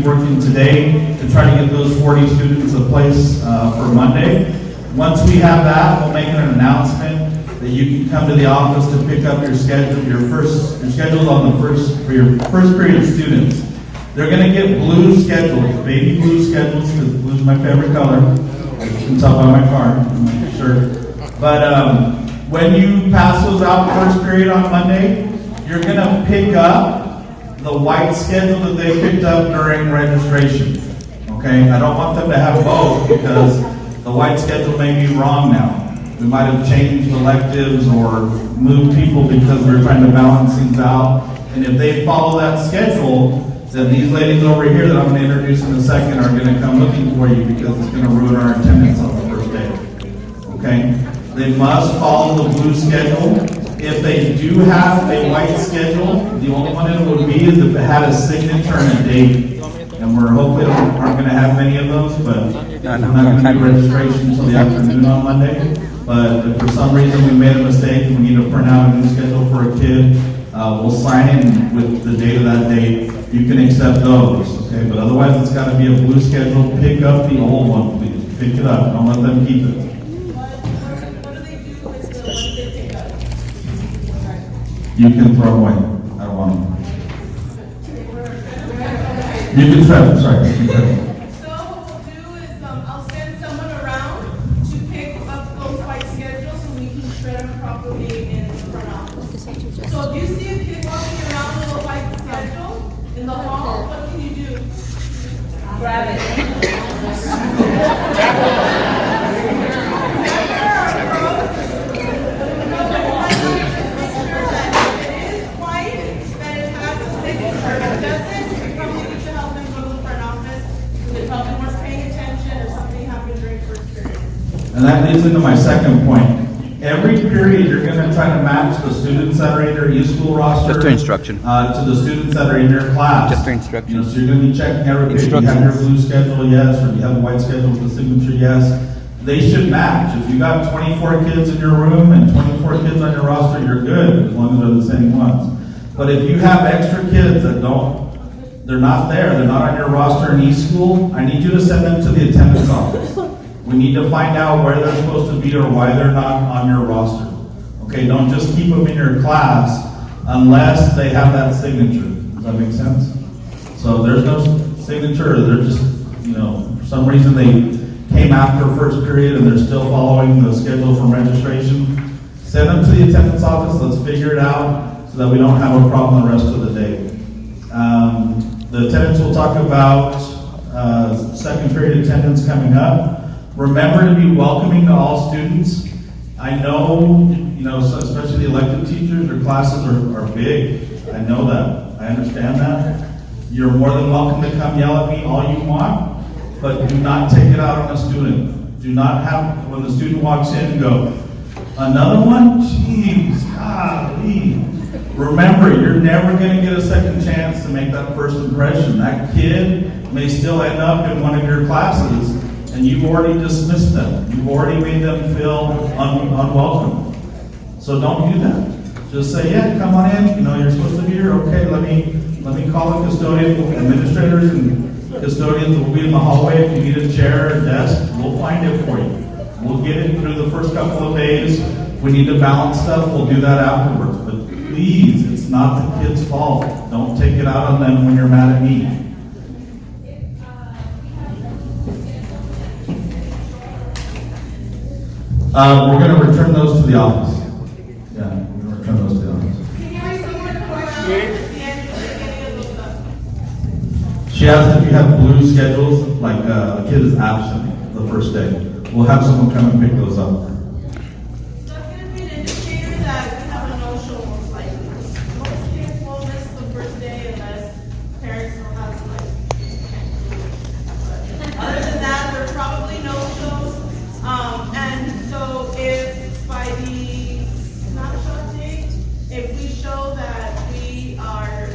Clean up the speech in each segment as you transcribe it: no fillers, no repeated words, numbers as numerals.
keep working today to try to get those 40 students a place for Monday. Once we have that, we'll make an announcement that you can come to the office to pick up your schedule. Your schedule's on the for your first period students. They're going to get blue schedules, baby blue schedules, because blue is my favorite color. You can tell by my car, my shirt. But when you pass those out first period on Monday, you're going to pick up the white schedule that they picked up during registration. Okay? I don't want them to have both because the white schedule may be wrong now. We might have changed electives or moved people because we're trying to balance things out. And if they follow that schedule, then these ladies over here that I'm going to introduce in a second are going to come looking for you because it's going to ruin our attendance on the first day. Okay? They must follow the blue schedule. If they do have a white schedule, the only one it would be is if it had a signature and a date. And we're hopefully aren't going to have many of those, but we're not going to do registration until the afternoon on Monday. But if for some reason we made a mistake and we need to print out a new schedule for a kid, we'll sign in with the date of that date. You can accept those, okay? But otherwise, it's got to be a blue schedule. Pick up the old one, please. Pick it up. Don't let them keep it. What do they do with the ones they pick up? You can throw them away. I don't want them. You can throw them. Sorry. You can throw them. So what we'll do is I'll send someone around to pick up those white schedules so we can shred them properly in the front office. So if you see a kid walking around with a white schedule in the hall, what can you do? Grab it. And that leads into my second point. Every period, you're going to try to match the students that are in your e-school roster Just to instruction. To the students that are in your class. Just to instruction. You know, so you're going to be checking every period. You have your blue schedule, yes, or you have a white schedule with the signature, yes. They should match. If you got 24 kids in your room and 24 kids on your roster, you're good, as long as they're the same ones. But if you have extra kids that they're not there, they're not on your roster in e-school, I need you to send them to the attendance office. We need to find out where they're supposed to be or why they're not on your roster. Okay, don't just keep them in your class unless they have that signature. Does that make sense? So there's no signature, or they're just, for some reason they came after first period and they're still following the schedule from registration. Send them to the attendance office, let's figure it out so that we don't have a problem the rest of the day. The attendance will talk about second period attendance coming up. Remember to be welcoming to all students. I know, especially the elective teachers, their classes are big. I know that. I understand that. You're more than welcome to come yell at me all you want, but do not take it out on a student. Do not have, when the student walks in, go, another one? Jeez, golly. Remember, you're never going to get a second chance to make that first impression. That kid may still end up in one of your classes, and you've already dismissed them. You've already made them feel unwelcome. So don't do that. Just say, yeah, come on in. You're supposed to be here. Okay, let me call the custodian, administrators, and custodians will be in the hallway. If you need a chair or desk, we'll find it for you. We'll get it through the first couple of days. If we need to balance stuff, we'll do that afterwards. But please, it's not the kid's fault. Don't take it out on them when you're mad at me. We're going to return those to the office. Yeah, we're going to return those to the office. Can you raise someone to come around at the end of the beginning of those? She asked if you have blue schedules, like a kid is absent the first day. We'll have someone come and pick those up. That's going to be an indicator that we have a no-show most likely. Most kids will miss the first day unless parents don't have other than that, there are probably no-shows. And so if by the snapshot date, if we show that we are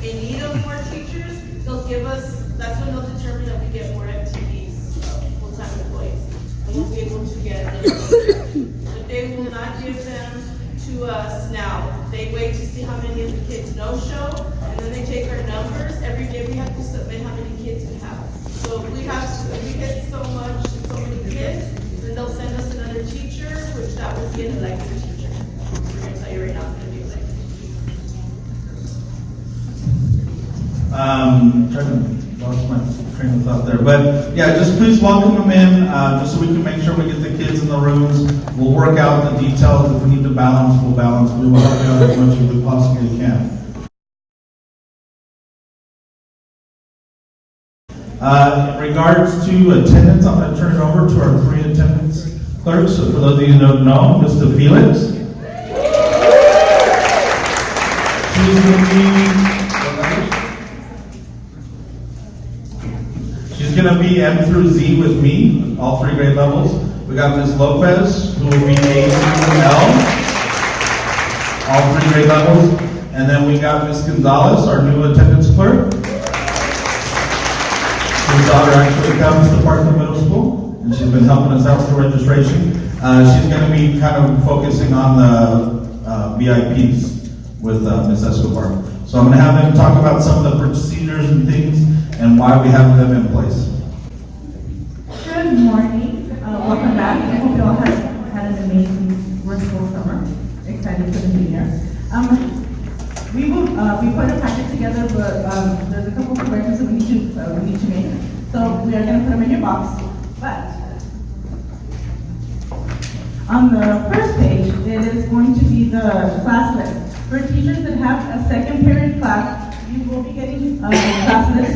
in need of more teachers, they'll give us, that's when they'll determine that we get more FTEs, full-time employees, and we'll be able to get them. But they will not give them to us now. They wait to see how many of the kids no show, and then they take our numbers. Every day we have to submit how many kids we have. So if we get so many kids, then they'll send us another teacher, which that would be an elective teacher. We're gonna tell you right now, it's gonna be elective. Trying to lost my train of thought there, but yeah, just please welcome them in, just so we can make sure we get the kids in the rooms. We'll work out the details. If we need to balance, we'll balance. We will help you out as much as we possibly can. In regards to attendance, I'm going to turn it over to our 3 attendance clerks. So for those of you who don't know, Mr. Felix. She's going to be M through Z with me, all 3 grade levels. We got Ms. Lopez, who will be A through L, all 3 grade levels. And then we got Ms. Gonzalez, our new attendance clerk. His daughter actually comes to Parkland Middle School, and she's been helping us out with the registration. She's going to be kind of focusing on the VIPs with Ms. Escobar. So I'm going to have them talk about some of the procedures and things and why we have them in place. Good morning. Welcome back. I hope you all had an amazing, restful summer. Excited for the new year. We put a packet together, but there's a couple of corrections that we need to make. So we are going to put them in your box. But on the first page, it is going to be the class list. For teachers that have a second period class, you will be getting a class list.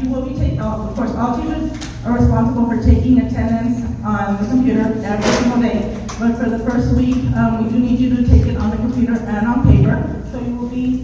You will be taking, of course, all teachers are responsible for taking attendance on the computer every single day. But for the first week, we do need you to take it on the computer and on paper. So you will be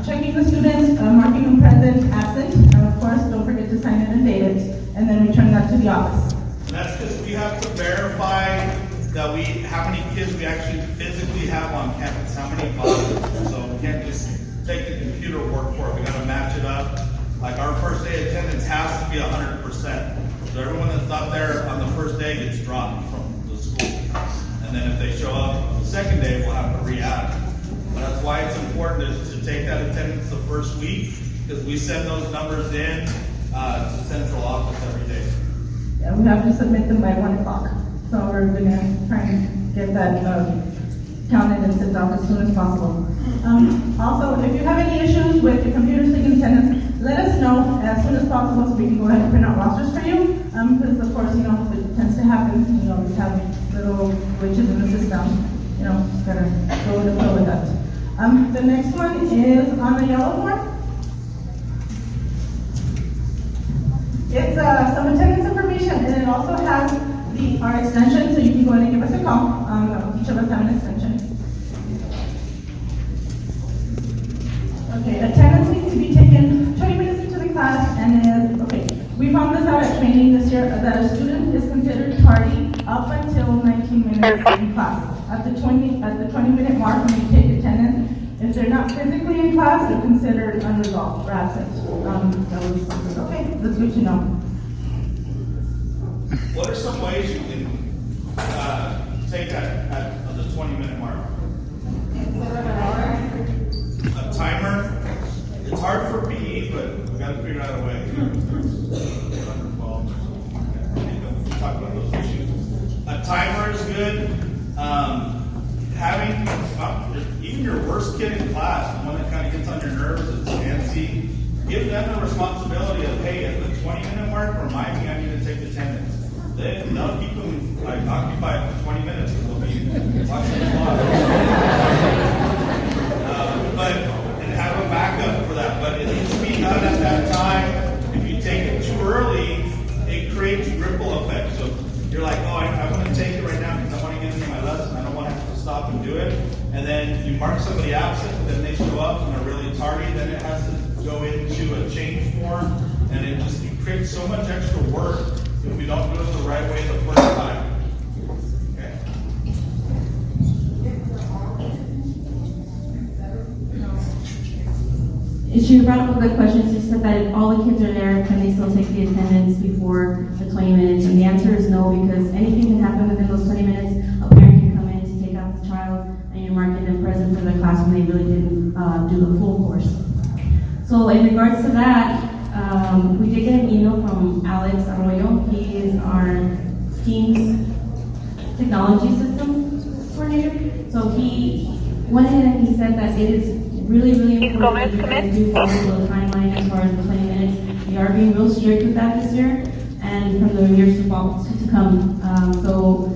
checking the students, marking them present, absent, and of course, don't forget to sign it and date it, and then return that to the office. And that's because we have to verify that how many kids we actually physically have on campus, how many classes. So we can't just take the computer work for it. We got to match it up. Like our first day attendance has to be 100%. So everyone that's not there on the first day gets dropped from the school. And then if they show up on the second day, we'll have to re-add. But that's why it's important to take that attendance the first week, because we send those numbers in to central office every day. Yeah, we have to submit them by 1 o'clock. So we're going to try and get that counted and sent off as soon as possible. Also, if you have any issues with your computer taking attendance, let us know as soon as possible so we can go ahead and print out rosters for you. Because of course, it tends to happen. We have little glitches in the system. Just gotta go with the flow with that. The next one is on the yellow form. It's some attendance information, and it also has our extension, so you can go ahead and give us a call. Each of us have an extension. Okay, attendance needs to be taken 20 minutes into the class, and we found this out at training this year, that a student is considered tardy up until 19 minutes in class. At the 20-minute mark when you take attendance, if they're not physically in class, they're considered unresolved or absent. Okay, that's good to know. What are some ways you can take that at the 20-minute mark? A timer. It's hard for PE, but we got to figure out a way. We'll talk about those issues. A timer is good. Having even your worst kid in class, the one that kind of gets on your nerves, it's antsy, give them the responsibility of, hey, at the 20-minute mark, remind me I need to take attendance. They'll keep them occupied for 20 minutes because they'll be watching the clock. And have a backup for that. But it needs to be done at that time. If you take it too early, it creates ripple effect. So you're like, oh, I want to take it right now because I want to get into my lesson. I don't want to have to stop and do it. And then you mark somebody absent, and then they show up and they're really tardy. Then it has to go into a change form, and it creates so much extra work if we don't do it the right way the first time. Okay. She brought up a good question. She said that if all the kids are there, can they still take the attendance before the 20 minutes? And the answer is no, because anything can happen within those 20 minutes. A parent can come in to take out the child, and you're marking them present for the class when they really didn't do the full course. So in regards to that, we did get an email from Alex Arroyo. He is our team's technology system coordinator. So he went ahead and he said that it is really, really important that we do follow the timeline as far as the 20 minutes. We are being real strict with that this year and from the years to come. So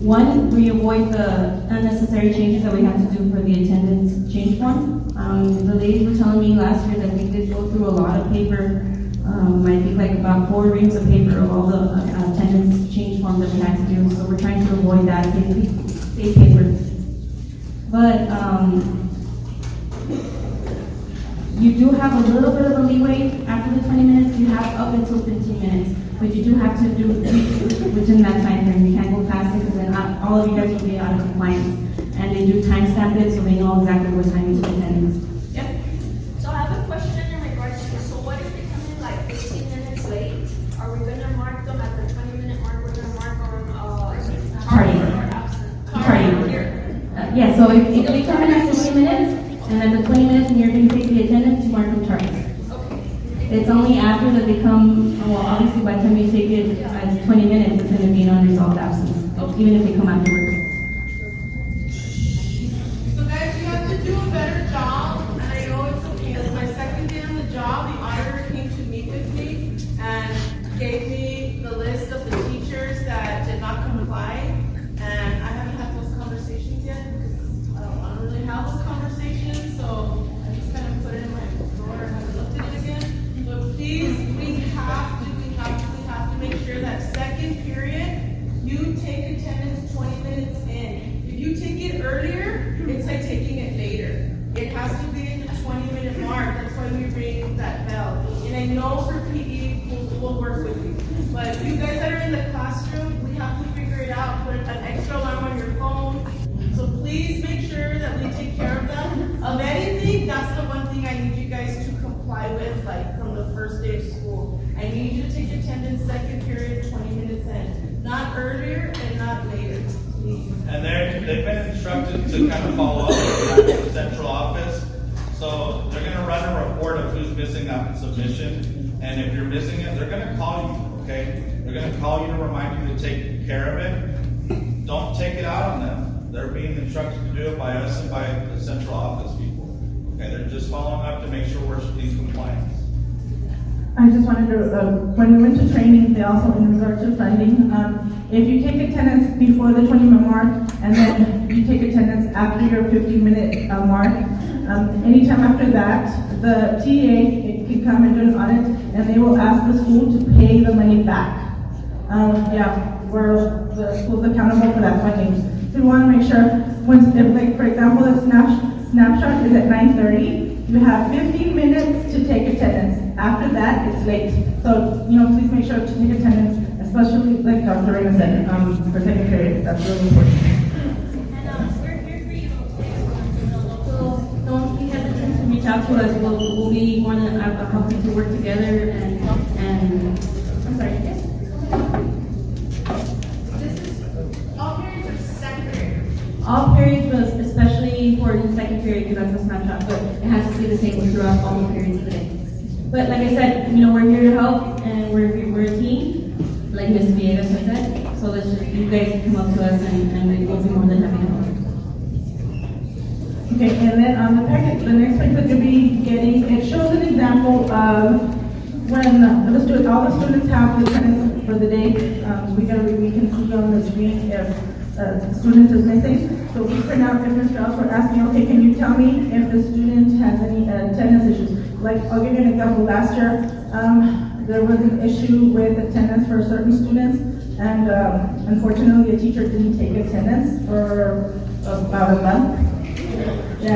one, we avoid the unnecessary changes that we have to do for the attendance change form. The ladies were telling me last year that we did go through a lot of paper. I think like about 4 reams of paper of all the attendance change forms that we had to do. So we're trying to avoid that, save paper. But you do have a little bit of a leeway after the 20 minutes. You have up until 15 minutes, but you do have to do within that time frame. You can't go past it because then all of you guys will be out of compliance. And they do timestamp it so they know exactly what time you took attendance. Yep. So I have a question in regards to this. So what if they come in like 15 minutes late? Are we gonna mark them at the 20-minute mark? We're gonna mark on, Tardy. or absent? Tardy. Yeah, so if they come in at 15 minutes, and at the 20 minutes and you're going to take the attendance, you mark them tardy. Okay. It's only after that they come, well, obviously by the time you take it as 20 minutes, it's going to be an unresolved absence, even if they come afterwards. So guys, you have to do a better job, and I know it's okay. It's my second day on the job. The auditor came to meet with me and gave me the list of the teachers that did not comply, and I haven't had those conversations yet because I don't really have those conversations, so I just kind of put it in my drawer and haven't looked at it again. But please, we have to make sure that second period, you take attendance 20 minutes in. If you take it earlier, it's like taking it later. It has to be in the 20-minute mark. That's why we ring that bell. And I know for PE, we'll work with you. But you guys that are in the classroom, we have to figure it out. Put an extra alarm on your phone. So please make sure that we take care of them. Of anything, that's the one thing I need you guys to comply with, like from the first day of school. I need you to take attendance second period, 20 minutes in. Not earlier and not later, please. And they've been instructed to kind of follow up with the central office. So they're gonna run a report of who's missing that submission. And if you're missing it, they're gonna call you, okay? They're gonna call you to remind you to take care of it. Don't take it out on them. They're being instructed to do it by us and by the central office people. Okay, they're just following up to make sure we're in compliance. I just wanted to, when we went to training, they also, in regard to funding, if you take attendance before the 20-minute mark, and then you take attendance after your 15-minute mark, anytime after that, the TA can come and do an audit, and they will ask the school to pay the money back. Where the school's accountable for that funding. So we want to make sure, if, like, for example, the snapshot is at 9:30, you have 15 minutes to take attendance. After that, it's late. So, please make sure to take attendance, especially like Dr. Reyna said, for second period. That's really important. And we're here for you. So don't be hesitant to reach out to us. We'll be more than happy to work together and I'm sorry, yes? This is all periods or second period? All periods, but especially for the second period because that's a snapshot, but it has to be the same throughout all the periods of the day. But like I said, we're here to help and we're a team, like Ms. Villegas has said. So you guys can come up to us and we'll be more than happy to help. Okay, and then on the packet, the next packet that you'll be getting, it shows an example of when all the students have the attendance for the day. We can see on the screen if a student is missing. So we print out different jobs. We're asking, okay, can you tell me if the student has any attendance issues? Like, I'll give you an example. Last year, there was an issue with attendance for certain students, and unfortunately, a teacher didn't take attendance for about a month. I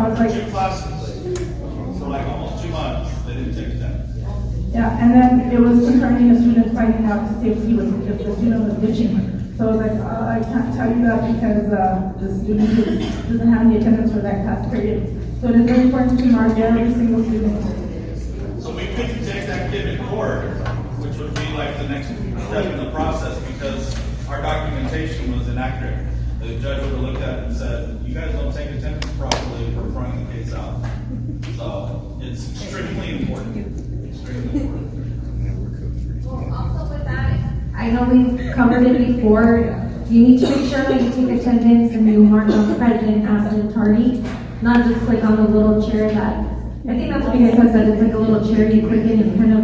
was like, 2 classes, so like almost 2 months, they didn't take attendance. yeah, and then it was concerning a student finding out to see if the student was ditching. So I was like, I can't tell you that because the student doesn't have any attendance for that class period. So it is very important to mark every single student. So we couldn't take that kid in court, which would be like the next step in the process because our documentation was inaccurate. the judge would have looked at it and said, you guys don't take attendance properly, we're throwing the case out. So it's extremely important, extremely important. Well, also with that, I know we've covered it before. You need to make sure that you take attendance and you mark on present, absent, tardy, not just click on the little chair that, I think that's what you guys have said, it's like a little chair you click in and kind of,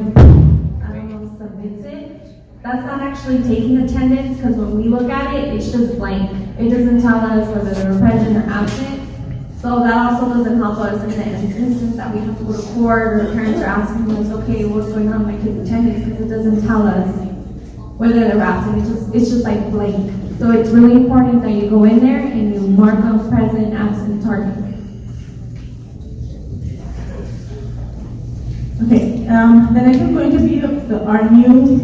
I don't know, submits it. That's not actually taking attendance, because when we look at it, it's just blank. It doesn't tell us whether they're present or absent. So that also doesn't help us in the instance that we have to go to court or parents are asking us, okay, what's going on with my kid's attendance, because it doesn't tell us whether they're absent. It's just like blank. So it's really important that you go in there and you mark on present, absent, tardy. Okay, the next is going to be our new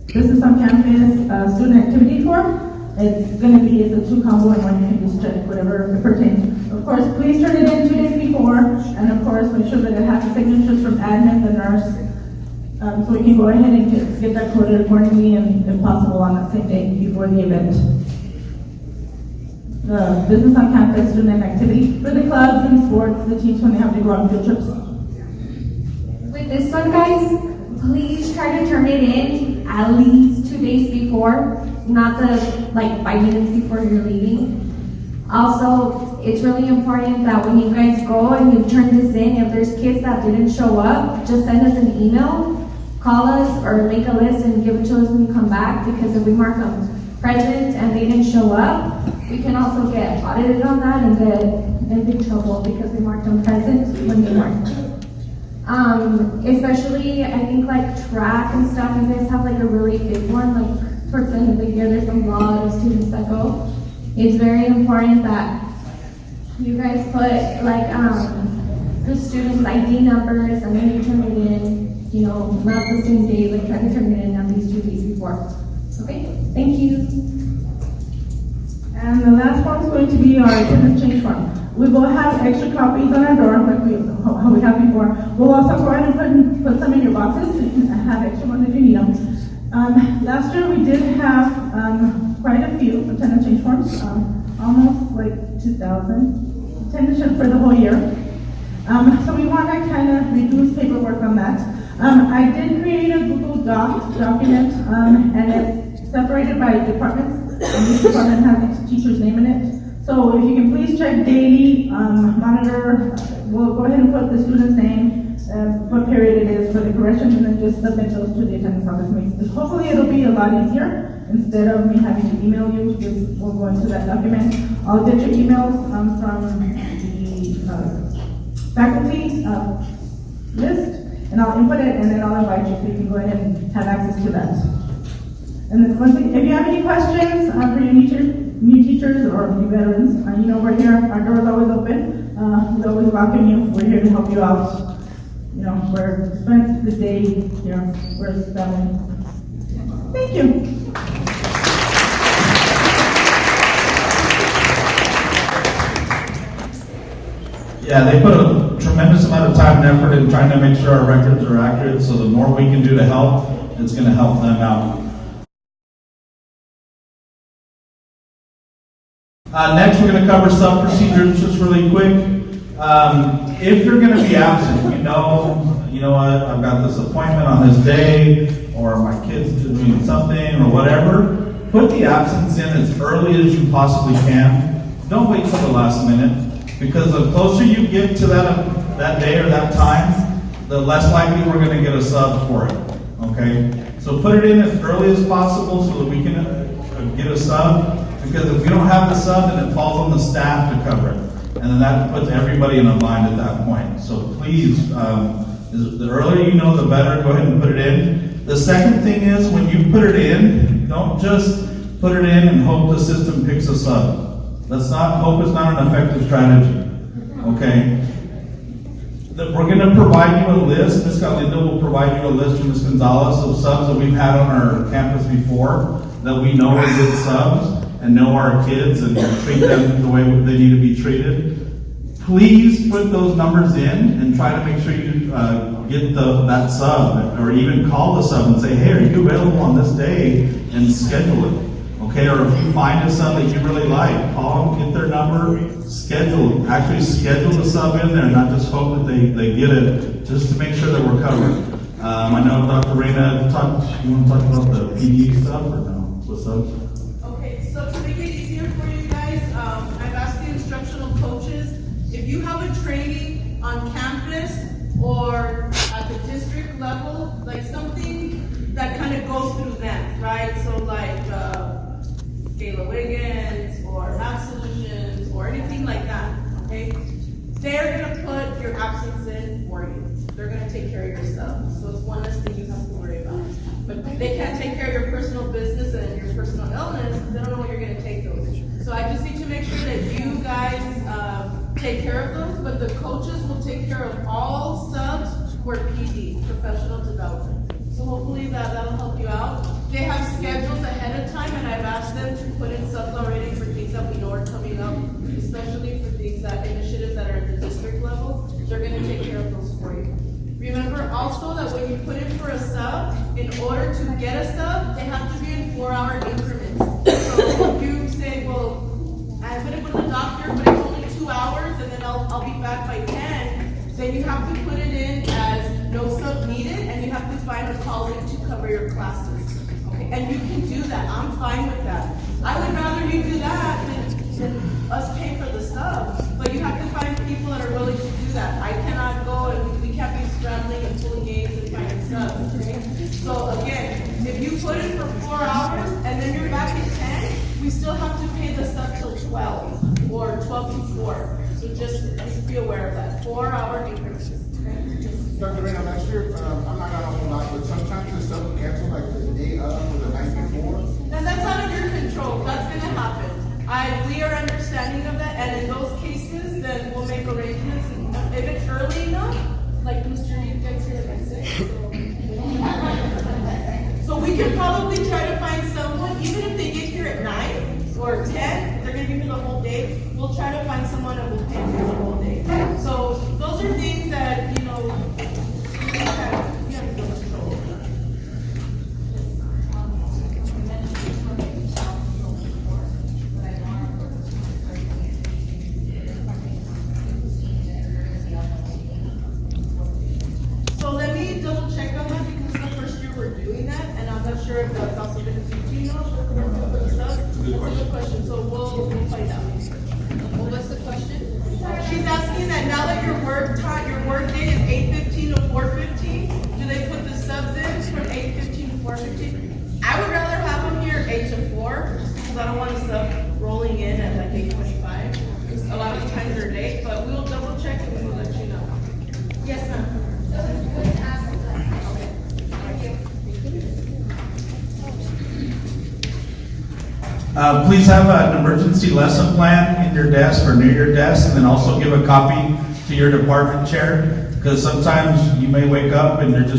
business on campus student activity form. It's a 2-combo and one, you can just check whatever it pertains. Of course, please turn it in 2 days before, and of course, make sure that it has the signatures from admin, the nurse, so we can go ahead and get that coded accordingly, and if possible, on that same day before the event. The business on campus student activity for the clubs and sports, the teams when they have to go on field trips. With this one, guys, please try to turn it in at least 2 days before, not the 5 minutes before you're leaving. Also, it's really important that when you guys go and you turn this in, if there's kids that didn't show up, just send us an email, call us, or make a list and give it to us when you come back, because if we mark them present and they didn't show up, we can also get audited on that and get in big trouble because we marked them present when they weren't. Especially, I think track and stuff, you guys have a really big one, towards the end of the year, there's a lot of students that go. It's very important that you guys put the students' ID numbers and then you turn it in, not the same day, try to turn it in at least 2 days before. Okay, thank you. And the last one is going to be our attendance change form. We will have extra copies on our door, how we have before. We'll also go ahead and put some in your boxes, so you can have extra ones if you need them. Last year we did have quite a few attendance change forms, almost 2,000 attendance for the whole year. So we want to kind of reduce paperwork on that. I did create a Google Docs document, and it's separated by departments, and each department has each teacher's name in it. So if you can please check daily, monitor, we'll go ahead and put the student's name, what period it is for the correction, and then just submit those to the attendance office. Hopefully it'll be a lot easier. Instead of me having to email you, we'll go into that document. I'll get your emails from the faculty list, and I'll input it, and then I'll invite you so you can go ahead and have access to that. And then if you have any questions for your new teachers or new veterans, we're here. Our door is always open. We always welcome you. We're here to help you out. We're spent the day here. We're family. Thank you. Yeah, they put a tremendous amount of time and effort in trying to make sure our records are accurate, so the more we can do to help, it's going to help them out. Next, we're going to cover some procedures just really quick. If you're going to be absent, you know what, I've got this appointment on this day, or my kid's doing something, or whatever, put the absence in as early as you possibly can. Don't wait till the last minute, because the closer you get to that day or that time, the less likely we're going to get a sub for it, okay? So put it in as early as possible so that we can get a sub, because if we don't have the sub, then it falls on the staff to cover it. And then that puts everybody in a bind at that point. So please, the earlier you know, the better. Go ahead and put it in. The second thing is, when you put it in, don't just put it in and hope the system picks us up. Hope is not an effective strategy. Okay? We're going to provide you a list. Ms. Galindo will provide you a list from Ms. Gonzalez of subs that we've had on our campus before that we know are good subs and know our kids and treat them the way they need to be treated. Please put those numbers in and try to make sure you get that sub, or even call the sub and say, hey, are you available on this day, and schedule it. Okay, or if you find a sub that you really like, call them, get their number, actually schedule the sub in there, not just hope that they get it, just to make sure that we're covered. I know Dr. Reyna you want to talk about the PD stuff or no? What's up? Okay, so to make it easier for you guys, I've asked the instructional coaches, if you have a training on campus or at the district level, like something that kind of goes through them, right? So like Kayla Wiggins or Math Solutions or anything like that, okay? They're gonna put your absence in for you. They're gonna take care of your stuff. So it's one less thing you have to worry about. But they can't take care of your personal business and your personal illness. They don't know what you're gonna take those. So I just need to make sure that you guys take care of those, but the coaches will take care of all subs for PD, professional development. So hopefully that'll help you out. They have schedules ahead of time, and I've asked them to put in subs already for things that we know are coming up, especially for things that initiatives that are at the district level. They're gonna take care of those for you. Remember also that when you put in for a sub, in order to get a sub, they have to be in 4-hour increments. So if you say, well, I'm gonna go to the doctor, but it's only 2 hours, and then I'll be back by 10, then you have to put it in as no sub needed, and you have to find a colleague to cover your classes. Okay, and you can do that. I'm fine with that. I would rather you do that than us pay for the sub, but you have to find people that are willing to do that. I cannot go and we can't be scrambling and pulling games and finding subs, okay? So again, if you put in for 4 hours and then you're back at 10, we still have to pay the sub till 12 or 12 to 4. So just be aware of that. 4-hour increments. Dr. Reyna, I'm not sure, I'm not gonna hold on, but sometimes the sub will cancel like the day of or the night before. Now that's out of your control. That's gonna happen. We are understanding of that, and in those cases, then we'll make arrangements. And if it's early enough, like Mr. Reed gets here at 6, so we can probably try to find someone, even if they get here at 9 or 10, they're gonna be here the whole day. We'll try to find someone and we'll pay for the whole day. So those are things that, you know, you have to control. So let me double check on that because it's the first year we're doing that, and I'm not sure if that's also going to be, do you know, for the stuff? That's a good question, so we'll find out. Well, what's the question? She's asking that now that your work day is 8:15 to 4:15, do they put the subs in from 8:15 to 4:15? I would rather have them here 8 to 4, because I don't want a sub rolling in at like 8:25. Because a lot of the times they're late, but we'll double check and we will let you know. Yes, ma'am. Please have an emergency lesson plan in your desk or near your desk, and then also give a copy to your department chair, because sometimes you may wake up and you're too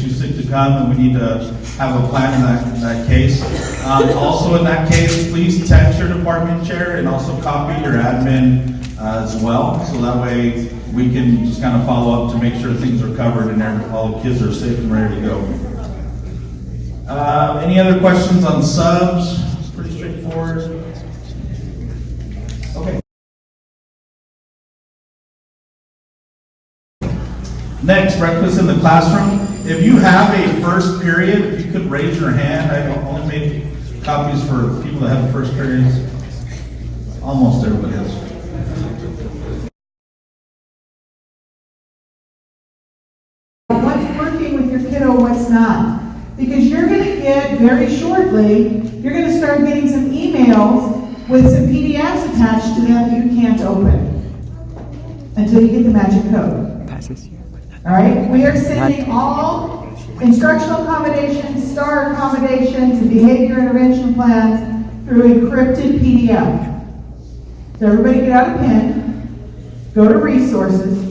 sick to come, and we need to have a plan in that case. Also in that case, please text your department chair and also copy your admin as well, so that way we can just kind of follow up to make sure things are covered and all the kids are safe and ready to go. Any other questions on subs? Pretty straightforward. Okay. Next, breakfast in the classroom. If you have a first period, if you could raise your hand. I only made copies for people that have the first periods. Almost everybody has. What's working with your kiddo, what's not. Because you're going to get, very shortly, you're going to start getting some emails with some PDFs attached to them that you can't open until you get the magic code. All right? We are sending all instructional accommodations, STAR accommodations, and behavior intervention plans through encrypted PDF. So everybody get out a pen, go to resources.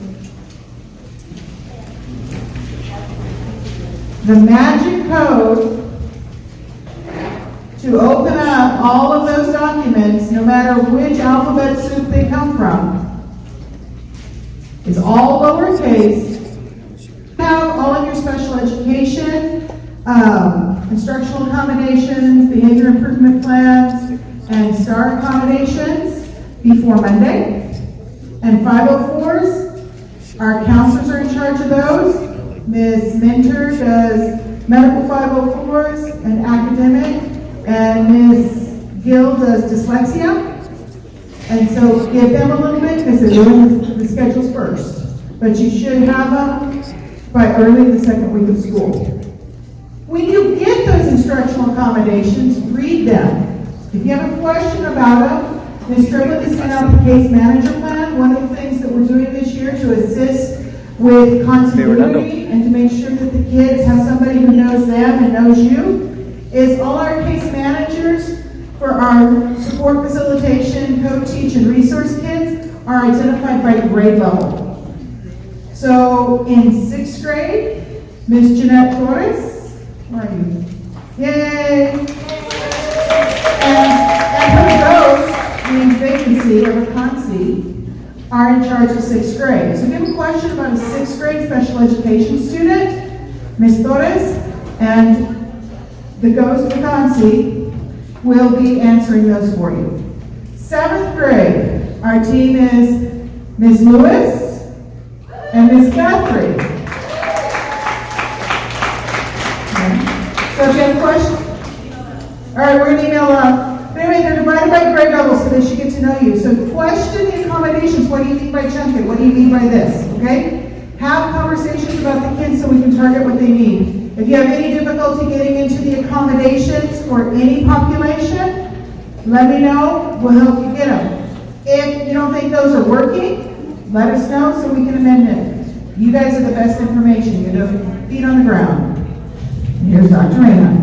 The magic code to open up all of those documents, no matter which alphabet soup they come from, is all lowercase. Have all of your special education instructional accommodations, behavior improvement plans, and STAR accommodations before Monday. And 504s, our counselors are in charge of those. Ms. Minter does medical 504s and academic, and Ms. Gill does dyslexia. And so give them a little bit, because they're doing the schedules first. But you should have them by early the second week of school. When you get those instructional accommodations, read them. If you have a question about them, Ms. Triplett has sent out the case manager plan. One of the things that we're doing this year to assist with continuity and to make sure that the kids have somebody who knows them and knows you is all our case managers for our support facilitation, co-teach, and resource kids are identified by grade level. So in 6th grade, Ms. Jeanette Torres, where are you? Yay! And her ghost, named Vacancy, or vacancy, are in charge of 6th grade. So if you have a question about a 6th grade special education student, Ms. Torres and the ghost vacancy will be answering those for you. 7th grade, our team is Ms. Lewis and Ms. Guthrie. So if you have a question, all right, we're going to email anyway, they're divided by grade level so they should get to know you. So question the accommodations. What do you mean by chunk it? What do you mean by this? Okay? Have conversations about the kids so we can target what they need. If you have any difficulty getting into the accommodations for any population, let me know. We'll help you get them. If you don't think those are working, let us know so we can amend it. You guys are the best information. You know, feet on the ground. And here's Dr. Reyna.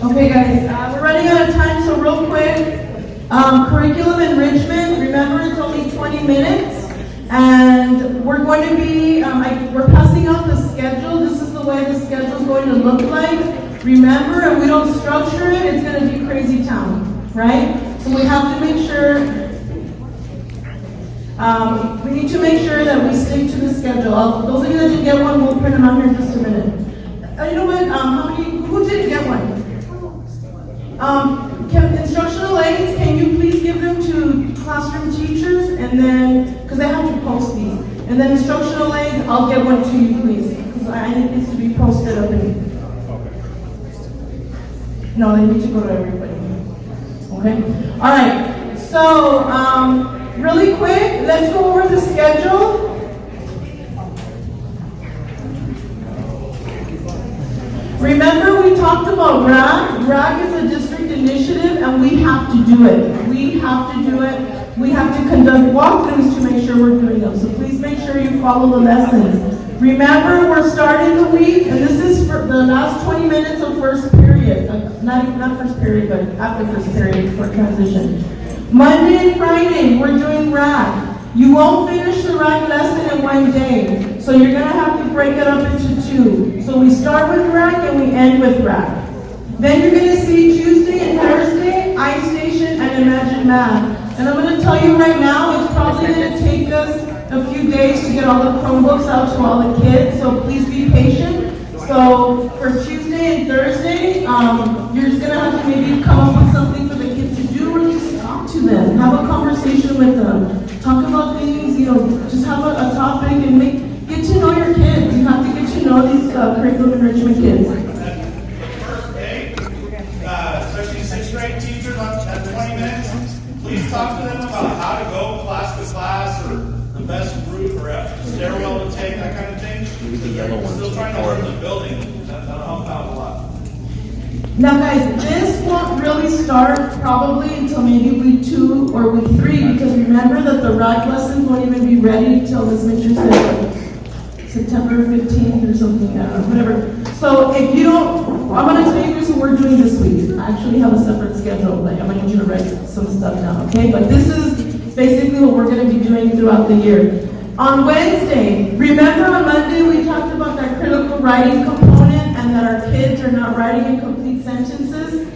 Okay, guys, we're running out of time, so real quick. Curriculum enrichment, remember it's only 20 minutes, and we're going to be, we're passing out the schedule. This is the way the schedule is going to look like. Remember, if we don't structure it, it's going to be crazy town, right? So we have to make sure, we need to make sure that we stick to the schedule. Those of you that didn't get one, we'll print them out here in just a minute. You know what, who didn't get one? Instructional aids, can you please give them to classroom teachers, and then, because they have to post these. And then instructional aids, I'll get one to you, please, because I need this to be posted up in. No, they need to go to everybody. Okay? All right. So, really quick, let's go over the schedule. Remember, we talked about RAG. RAG is a district initiative, and we have to do it. We have to do it. We have to conduct walkthroughs to make sure we're doing them. So please make sure you follow the lessons. Remember, we're starting the week, and this is for the last 20 minutes of first period. Not first period, but after first period for transition. Monday and Friday, we're doing RAG. You won't finish the RAG lesson in one day, so you're going to have to break it up into two. So we start with RAG and we end with RAG. Then you're going to see Tuesday and Thursday, iStation and Imagine Math. And I'm going to tell you right now, it's probably going to take us a few days to get all the Chromebooks out to all the kids, so please be patient. So for Tuesday and Thursday, you're just going to have to maybe come up with something for the kids to do, or just talk to them, have a conversation with them. Talk about things, just have a topic and get to know your kids. You have to get to know these curriculum enrichment kids. First day, especially 6th grade teachers at 20 minutes, please talk to them about how to go class to class, or the best route or stairwell to take, that kind of thing. We're still trying to learn the building. That'll help out a lot. Now guys, this won't really start probably until maybe week 2 or week 3, because remember that the RAG lessons won't even be ready until this Mitchell said September 15th or something, whatever. So if you don't, I'm going to tell you what we're doing this week. I actually have a separate schedule, like I'm going to need you to write some stuff down, okay? But this is basically what we're going to be doing throughout the year. On Wednesday, remember on Monday we talked about that critical writing component and that our kids are not writing in complete sentences.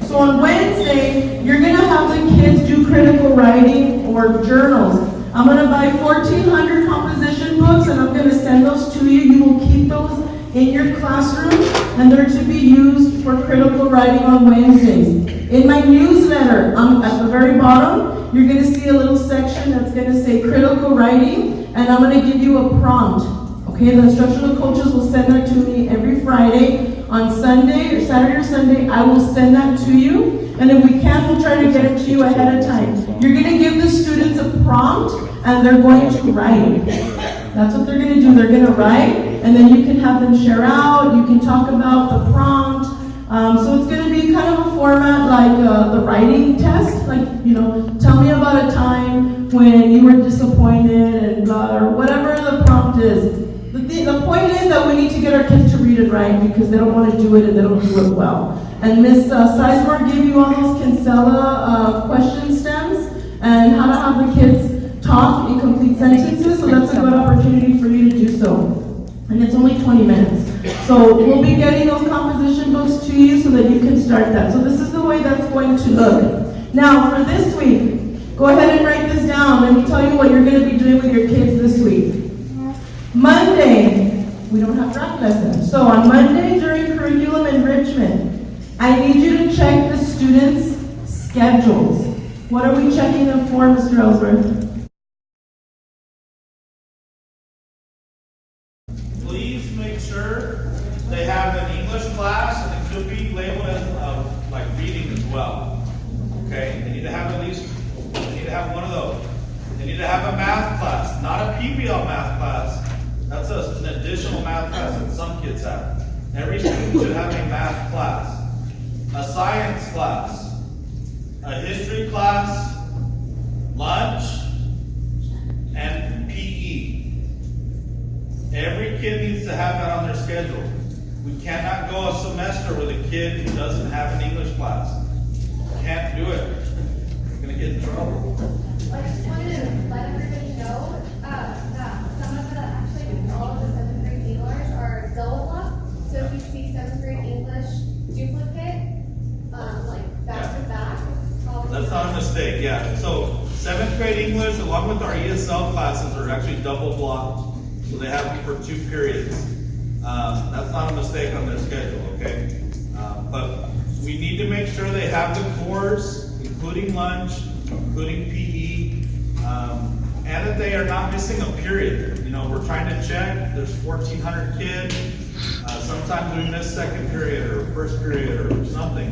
So on Wednesday, you're going to have the kids do critical writing or journals. I'm going to buy 1,400 composition composition books, and I'm gonna send those to you. You will keep those in your classroom, and they're to be used for critical writing on Wednesdays. In my newsletter, at the very bottom, you're gonna see a little section that's gonna say critical writing, and I'm gonna give you a prompt. Okay, the instructional coaches will send that to me every Friday. On Sunday, or Saturday or Sunday, I will send that to you, and if we can, we'll try to get it to you ahead of time. You're gonna give the students a prompt, and they're going to write. That's what they're gonna do, they're gonna write, and then you can have them share out, you can talk about the prompt. So it's gonna be kind of a format like the writing test, like, tell me about a time when you were disappointed and blah, or whatever the prompt is. The point is that we need to get our kids to read and write because they don't want to do it and they don't do it well. And Miss Sizemore gave you all those Kinsella question stems and how to have the kids talk in complete sentences, so that's a good opportunity for you to do so. And it's only 20 minutes. So we'll be getting those composition books to you so that you can start that. So this is the way that's going to look. Now for this week, go ahead and write this down. Let me tell you what you're going to be doing with your kids this week. Monday, we don't have draft lessons. So on Monday during curriculum enrichment, I need you to check the students' schedules. What are we checking them for, Mr. Ellsworth? Please make sure they have an English class, and it could be labeled as like reading as well. Okay, they need to have one of those. They need to have a math class, not a PBL math class. That's an additional math class that some kids have. Every student should have a math class, a science class, a history class, lunch, and PE. Every kid needs to have that on their schedule. We cannot go a semester with a kid who doesn't have an English class. Can't do it. We're going to get in trouble. I just wanted to let everybody know that some of all of the 7th grade English are double block. So if you see 7th grade English duplicate, like back to back. That's not a mistake, yeah. So 7th grade English, along with our ESL classes, are actually double blocked. So they have them for 2 periods. That's not a mistake on their schedule, okay? But we need to make sure they have the cores, including lunch, including PE, and that they are not missing a period. We're trying to check, there's 1,400 kids. Sometimes we miss second period or first period or something.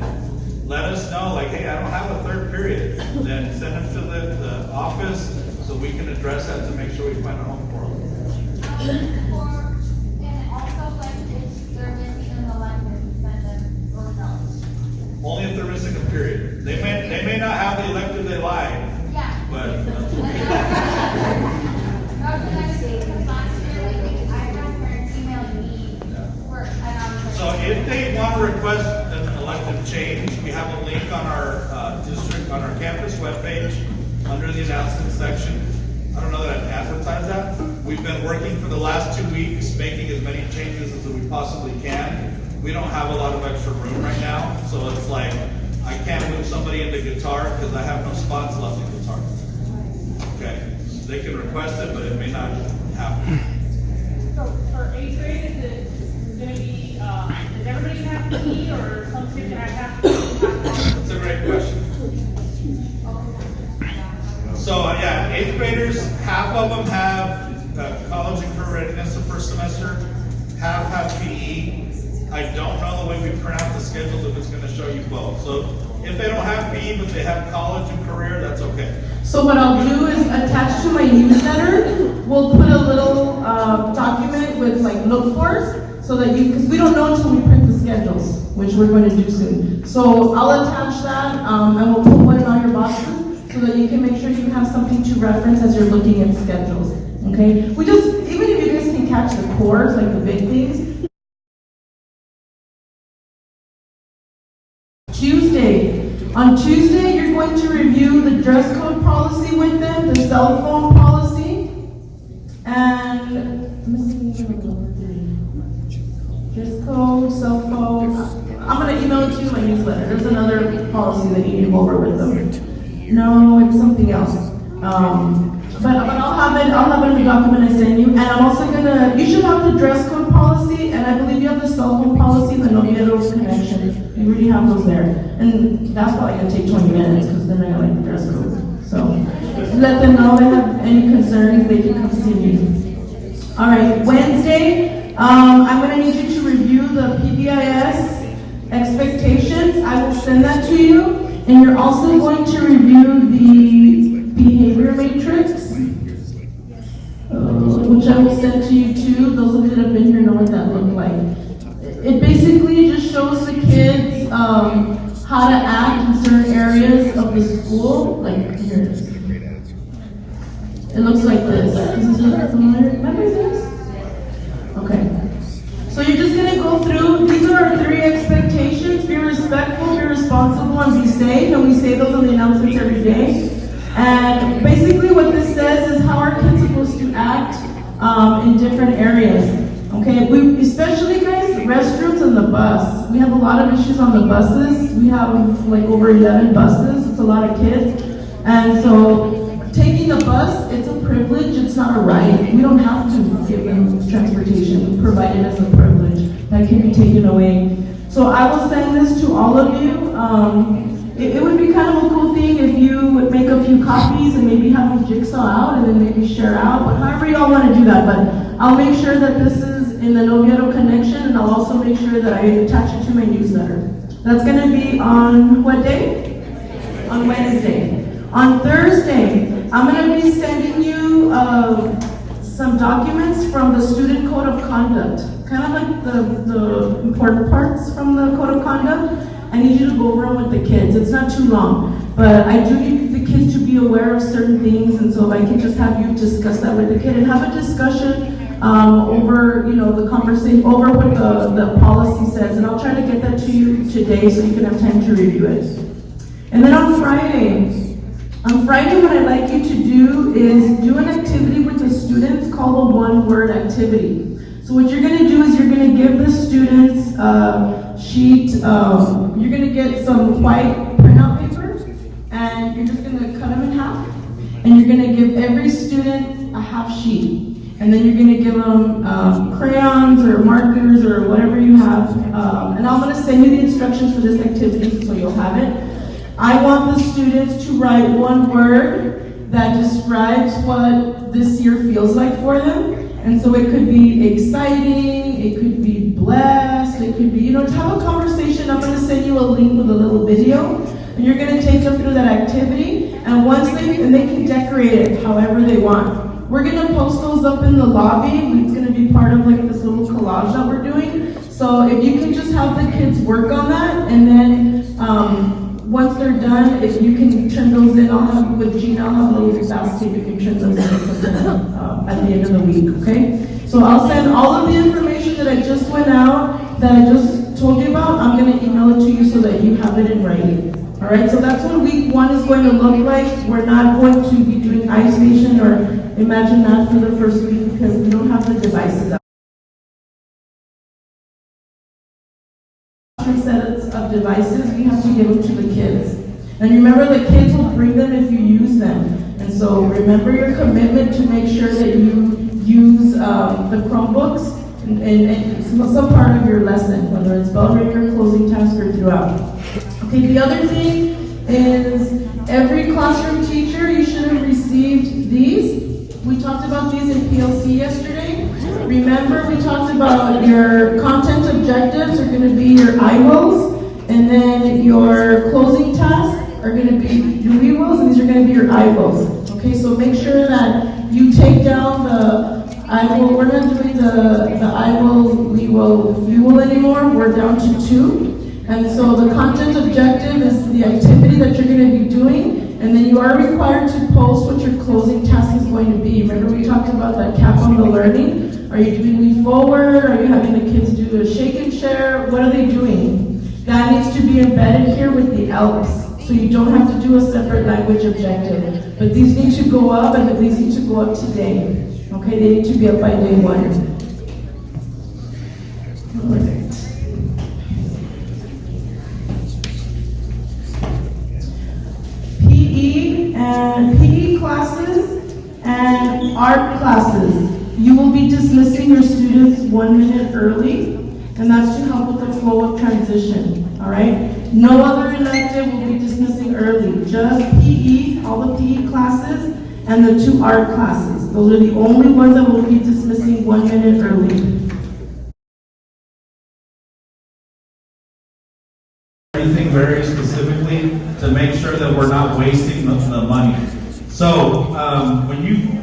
Let us know, like, hey, I don't have a third period. Then send them to the office so we can address that to make sure we find a home for them. And also, like, if they're missing an elective, send them or no. Only if they're missing a period. They may not have the elective they like, Yeah. but that's okay. No, because last year, like, I had parents email me for, and I was like. So if they want to request an elective change, we have a link on our on our campus webpage under the announcement section. I don't know that I've advertised that. We've been working for the last 2 weeks, making as many changes as we possibly can. We don't have a lot of extra room right now, so it's like, I can't move somebody into guitar because I have no spots left in guitar. Okay, they can request it, but it may not happen. So for 8th grade, is it going to be, is everybody going to have PE or some kids going to have That's a great question. So yeah, 8th graders, half of them have college and career readiness the first semester, half have PE. I don't know the way we print out the schedule if it's going to show you both. So if they don't have PE but they have college and career, that's okay. So what I'll do is attach to my newsletter, we'll put a little document with like look fors so that because we don't know until we print the schedules, which we're going to do soon. So I'll attach that and we'll put one in all your boxes so that you can make sure you have something to reference as you're looking at schedules. Okay? Even if you guys can catch the cores, like the big things. On Tuesday, you're going to review the dress code policy with them, the cell phone policy, and dress code, cell phone. I'm going to email it to you in my newsletter. There's another policy that you need to go over with them. No, it's something else. but I'll have it in the document I send you, and I'm also gonna, you should have the dress code policy, and I believe you have the cell phone policy, and the Noviedo connection. You already have those there, and that's probably gonna take 20 minutes, because then I like the dress code. So, let them know if they have any concerns, they can come see me. All right, Wednesday, I'm gonna need you to review the PBIS expectations. I will send that to you, and you're also going to review the behavior matrix, which I will send to you too. Those of you that have been here know what that looks like. It basically just shows the kids how to act in certain areas of the school. Like here it is. It looks like this. Does this look familiar? Remember this? Okay. So you're just gonna go through, these are our 3 expectations: be respectful, be responsible, and be safe. And we say those on the announcements every day. And basically what this says is how our kids are supposed to act in different areas. Okay, especially guys, restrooms and the bus. We have a lot of issues on the buses. We have like over 11 buses. It's a lot of kids. And so taking the bus, it's a privilege, it's not a right. We don't have to give them transportation. We provide it as a privilege that can be taken away. So I will send this to all of you. It would be kind of a cool thing if you would make a few copies and maybe have them jigsaw out and then maybe share out, but however y'all want to do that. But I'll make sure that this is in the Noviedo connection, and I'll also make sure that I attach it to my newsletter. That's going to be on what day? On Wednesday. On Thursday, I'm going to be sending you some documents from the Student Code of Conduct, kind of like the important parts from the Code of Conduct. I need you to go over them with the kids. It's not too long, but I do need the kids to be aware of certain things, and so if I can just have you discuss that with the kid and have a discussion over, the conversation, over what the policy says, and I'll try to get that to you today so you can have time to review it. And then on Friday, what I'd like you to do is do an activity with the students called a one-word activity. So what you're going to do is you're going to give the students a sheet, you're going to get some white printout paper, and you're just going to cut them in half, and you're going to give every student a half sheet. And then you're going to give them crayons or markers or whatever you have. And I'm going to send you the instructions for this activity so you'll have it. I want the students to write one word that describes what this year feels like for them. And so it could be exciting, it could be blessed, it could be, to have a conversation. I'm going to send you a link with a little video. And you're going to take them through that activity. And they can decorate it however they want. We're going to post those up in the lobby. It's going to be part of like this little collage that we're doing. So if you can just have the kids work on that, and then once they're done, if you can turn those in, I'll have with Gina, I'll have a little basket, you can turn those in at the end of the week, okay? So I'll send all of the information that I just went out, that I just told you about, I'm going to email it to you so that you have it in writing. All right, so that's what week 1 is going to look like. We're not going to be doing iStation or Imagine that for the first week because we don't have the devices out. Sets of devices, we have to give them to the kids. And remember, the kids will bring them if you use them. And so remember your commitment to make sure that you use the Chromebooks and some part of your lesson, whether it's bell ringer, closing task, or throughout. Okay, the other thing is every classroom teacher, you should have received these. We talked about these in PLC yesterday. Remember, we talked about your content objectives are going to be your IWOs, and then your closing tasks are going to be your WeWos, and these are going to be your IWOs. Okay, so make sure that you take down the IWO. We're not doing the IWO, WeWo anymore. We're down to 2. And so the content objective is the activity that you're going to be doing. And then you are required to post what your closing task is going to be. Remember we talked about that cap on the learning? Are you doing lean forward? Are you having the kids do a shake and share? What are they doing? That needs to be embedded here with the ELPs. So you don't have to do a separate language objective. But these need to go up, and these need to go up today. Okay, they need to be up by day 1. All right. PE classes and art classes. You will be dismissing your students 1 minute early, and that's to help with the flow of transition, all right? No other elective will be dismissing early, just PE, all the PE classes, and the 2 art classes. Those are the only ones that will be dismissing 1 minute early. Everything very specifically to make sure that we're not wasting the money. So,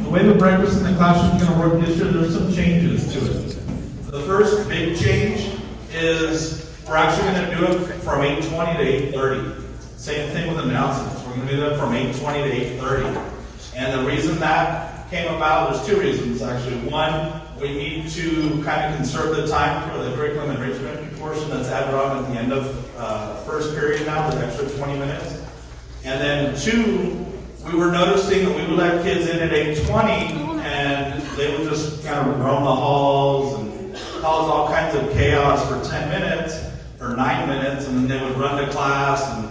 the way the breakfast in the classroom is going to work this year, there's some changes to it. The first big change is we're actually going to do it from 8:20 to 8:30. Same thing with announcements. We're going to do that from 8:20 to 8:30. And the reason that came about, there's 2 reasons actually. One, we need to kind of conserve the time for the curriculum enrichment portion that's added on at the end of first period now, the extra 20 minutes. And then 2, we were noticing that we would let kids in at 8:20 and they would just kind of roam the halls and cause all kinds of chaos for 10 minutes or 9 minutes, and then they would run to class. And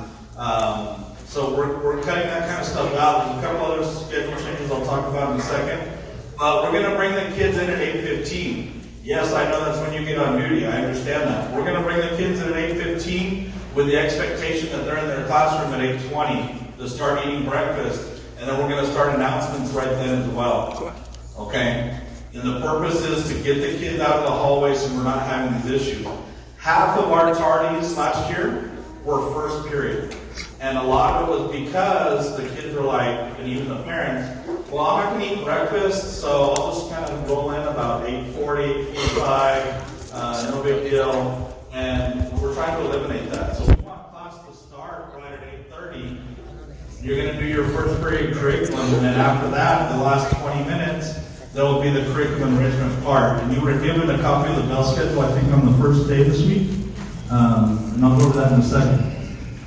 so we're cutting that kind of stuff out. There's a couple other schedule changes I'll talk about in a second. But we're going to bring the kids in at 8:15. Yes, I know that's when you get on duty. I understand that. We're going to bring the kids in at 8:15 with the expectation that they're in their classroom at 8:20 to start eating breakfast. And then we're going to start announcements right then as well. Okay? And the purpose is to get the kids out of the hallway so we're not having these issues. Half of our tardies last year were first period. And a lot of it was because the kids were like, and even the parents, well, I'm not going to eat breakfast, so I'll just kind of roll in about 8:40, 8:45, no big deal. And we're trying to eliminate that. So we want class to start right at 8:30. You're going to do your first period curriculum, and then after that, the last 20 minutes, there will be the curriculum enrichment part. And you were given a copy of the bell schedule, I think, on the first day this week. And I'll go over that in a second.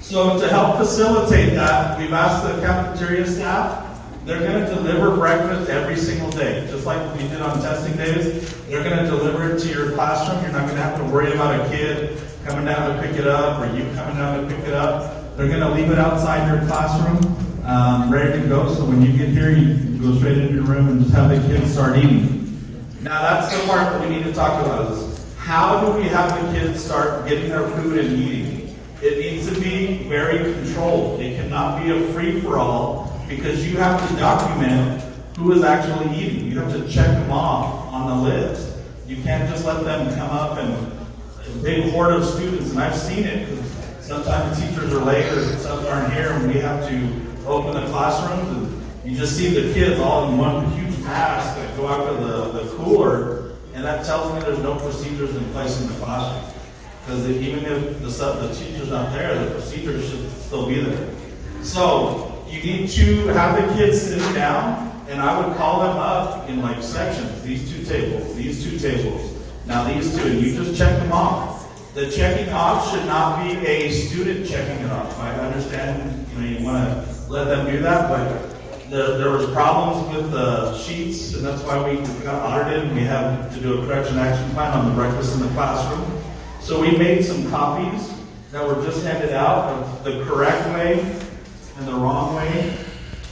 So to help facilitate that, we've asked the cafeteria staff, they're going to deliver breakfast every single day, just like we did on testing days. They're going to deliver it to your classroom. You're not going to have to worry about a kid coming down to pick it up or you coming down to pick it up. They're going to leave it outside your classroom, ready to go. So when you get here, you can go straight into your room and just have the kids start eating. Now that's the part that we need to talk about is how do we have the kids start getting their food and eating? It needs to be very controlled. It cannot be a free-for-all because you have to document who is actually eating. You have to check them off on the list. You can't just let them come up and a big horde of students, and I've seen it because sometimes teachers are late or some aren't here and we have to open the classrooms and you just see the kids all in one huge mass that go out to the cooler, and that tells me there's no procedures in place in the classroom. Because even if the teacher's not there, the procedures should still be there. So you need to have the kids sitting down, and I would call them up in like sections. These 2 tables, these 2 tables. Now these 2, and you just check them off. The checking off should not be a student checking it off. I understand, you want to let them do that, but there was problems with the sheets, and that's why we got audited, and we have to do a correction action plan on the breakfast in the classroom. So we made some copies that were just handed out of the correct way and the wrong way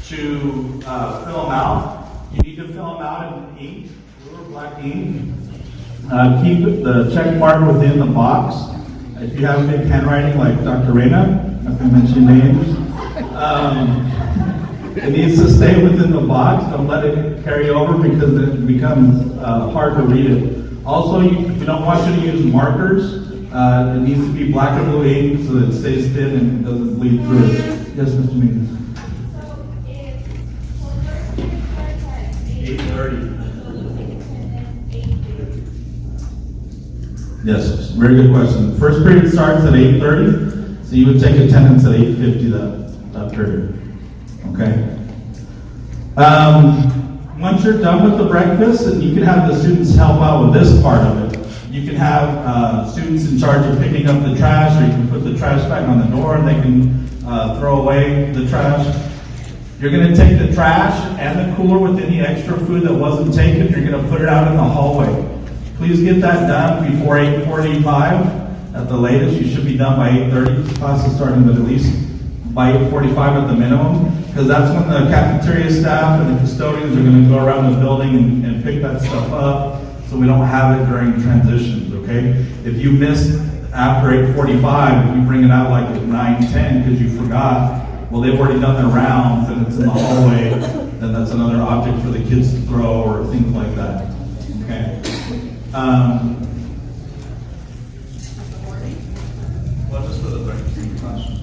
to fill them out. You need to fill them out in ink, blue or black ink. Keep the check mark within the box. If you have big handwriting like Dr. Reyna, not going to mention names, it needs to stay within the box. Don't let it carry over because it becomes hard to read it. Also, we don't want you to use markers. It needs to be black or blue ink so that it stays thin and doesn't bleed through it. Yes, Mr. Means. So if 8:30. Yes, very good question. First period starts at 8:30, so you would take attendance at 8:50 that period. Okay. Once you're done with the breakfast, and you can have the students help out with this part of it. You can have students in charge of picking up the trash, or you can put the trash back on the door and they can throw away the trash. You're going to take the trash and the cooler with any extra food that wasn't taken, you're going to put it out in the hallway. Please get that done before 8:45 at the latest. You should be done by 8:30. Class is starting, but at least by 8:45 at the minimum, because that's when the cafeteria staff and the custodians are gonna go around the building and pick that stuff up, so we don't have it during transitions, okay? If you miss after 8:45, if you bring it out like at 9:10 because you forgot, well, they've already done their rounds and it's in the hallway, then that's another object for the kids to throw or things like that, okay? Well, just for the question.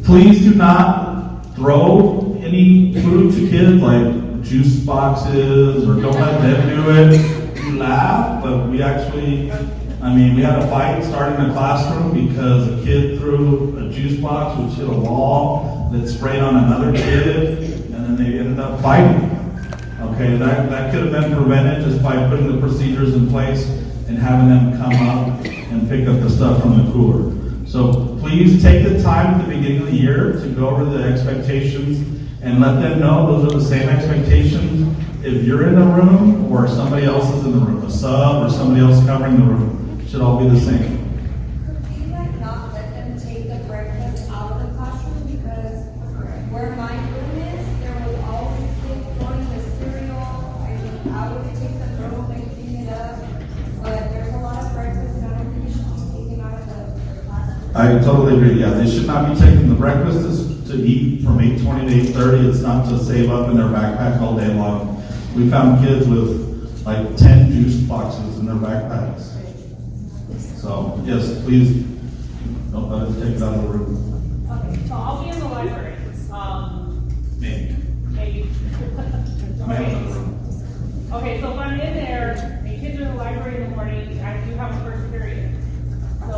Please do not throw any food to kids like juice boxes or don't let them do it. We laugh, but we actually, we had a fight starting in the classroom because a kid threw a juice box which hit a wall that sprayed on another kid, and then they ended up fighting. Okay, that could have been prevented just by putting the procedures in place and having them come up and pick up the stuff from the cooler. So please take the time at the beginning of the year to go over the expectations and let them know those are the same expectations if you're in the room or somebody else is in the room, a sub or somebody else covering the room. It should all be the same. Could you not let them take the breakfast out of the classroom? Because where my room is, there was always kids throwing the cereal. I would take the room and clean it up. But there's a lot of breakfast that I don't think should be taken out of the classroom. I totally agree. Yeah, they should not be taking the breakfast to eat from 8:20 to 8:30. It's not to save up in their backpack all day long. We found kids with like 10 juice boxes in their backpacks. So yes, please don't let us take it out of the room. Okay, so I'll be in the library, Maybe. maybe. I have another room. Okay, so if I'm in there, and kids are in the library in the morning, I do have a first period. So,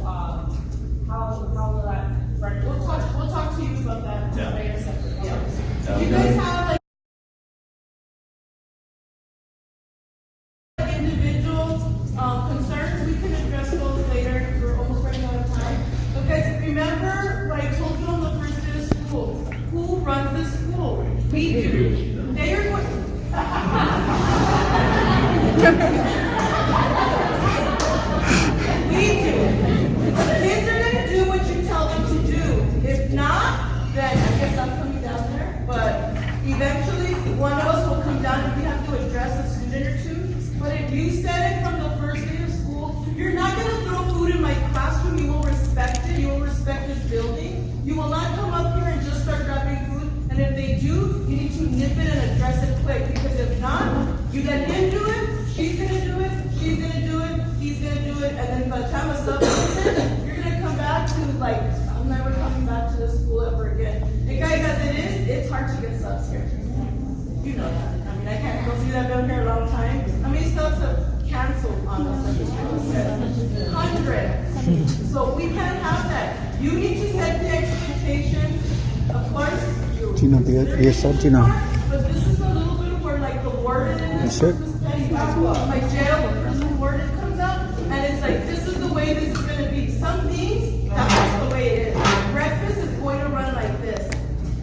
how will that run? We'll talk to you about that. Yeah. Later separately. Yeah. You guys have like individual concerns, we can address those later, because we're almost running out of time. But guys, remember what I told you on the first day of school, who runs the school? We do. They are going. We do. The kids are gonna do what you tell them to do. If not, then I guess I'm coming down there, but eventually one of us will come down if we have to address a student or two. But if you said it from the first day of school, you're not gonna throw food in my classroom, you will respect it, you will respect this building. You will not come up here and just start grabbing food, and if they do, you need to nip it and address it quick, because if not, you let him do it, she's gonna do it, she's gonna do it, he's gonna do it, and then by the time a sub comes in, you're gonna come back to like, I'm never coming back to the school ever again. And guys, as it is, it's hard to get subs here. You know that. I can't go see that down here a long time. How many subs have canceled on us? 100. So we can't have that. You need to set the expectations. Of course, Tina, yes, sir, Tina. but this is a little bit of where like the warden and Yes, sir. my jail, the prison warden comes out, and it's like, this is the way this is going to be. Some things, that's the way it is. Breakfast is going to run like this.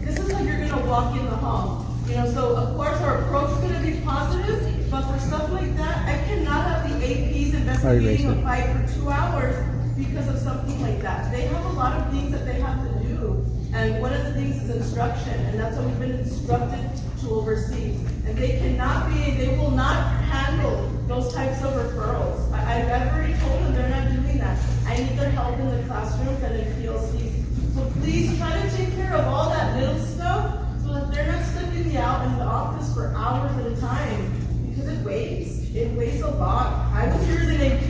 This is how you're going to walk in the hall. So of course our approach is going to be positive, but for stuff like that, I cannot have the APs investigating a fight for 2 hours because of something like that. They have a lot of things that they have to do, and one of the things is instruction, and that's what we've been instructed to oversee. And they will not handle those types of referrals. I've already told them they're not doing that. I need their help in the classrooms and in PLCs. So please try to take care of all that little stuff, so that they're not stuck in the office for hours at a time, because it weighs a lot. I was here as an AP.